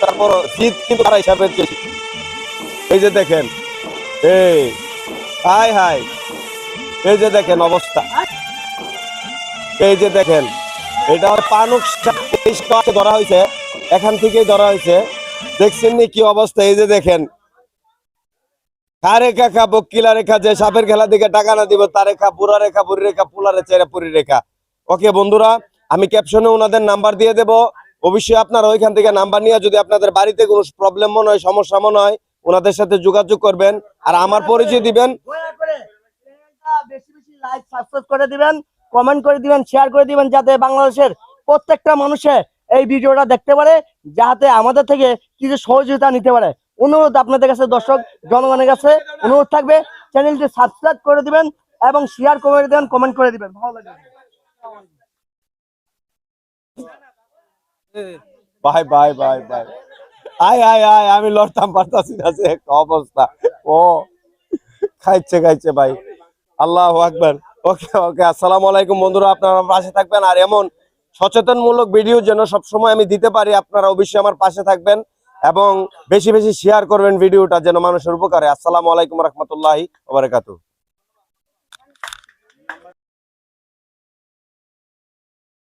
তারপর জিত কিন্তু তারা হিসাবে এই যে দেখেন, এই হাই হাই, এই যে দেখেন অবস্থা, এই যে দেখেন এটা পানুক ধরা হয়েছে, এখান থেকেই ধরা হয়েছে। দেখছেন নি কি অবস্থা? এই যে দেখেন, কারে কাকা বক্কিলা রেখা, যে সাপের খেলা দিকে টাকা না দিব তার রেখা, বুড়া রেখা, বুড়ি রেখা, পুলারে চেরা পুরি রেখা। ওকে বন্ধুরা, আমি ক্যাপশনে ওনাদের নাম্বার দিয়ে দেব, অবশ্যই আপনারা ওইখান থেকে নাম্বার নিয়ে যদি আপনাদের বাড়িতে কোনো প্রবলেম মনে হয়, সমস্যা মনে হয়, ওনাদের সাথে যোগাযোগ করবেন। আর আমার পরিচয় দিবেন, বেশি বেশি লাইক সাবস্ক্রাইব করে দিবেন, কমেন্ট করে দিবেন, শেয়ার করে দিবেন, যাতে বাংলাদেশের প্রত্যেকটা মানুষে এই ভিডিওটা দেখতে পারে, যাতে আমাদের থেকে কিছু সহযোগিতা নিতে পারে। অনুরোধ আপনাদের কাছে, দর্শক জনগণের কাছে অনুরোধ থাকবে, চ্যানেলটি সাবস্ক্রাইব করে দিবেন এবং শেয়ার করে দিবেন, কমেন্ট করে দিবেন। ভালো লাগবে। Bye bye bye bye. আয় আয় আয়, আমি লড়তাম পারতাছি না, যে অবস্থা। ও খাইছে খাইছে ভাই, আল্লাহু আকবার। ওকে ওকে, আসসালামু আলাইকুম বন্ধুরা, আপনারা পাশে থাকবেন। আর এমন সচেতনমূলক ভিডিও যেন সবসময় আমি দিতে পারি, আপনারা অবশ্যই আমার পাশে থাকবেন এবং বেশি বেশি শেয়ার করবেন ভিডিওটা, যেন মানুষের উপকারে। আসসালামু আলাইকুম রহমতুল্লাহি ওয়া বারাকাতুহু।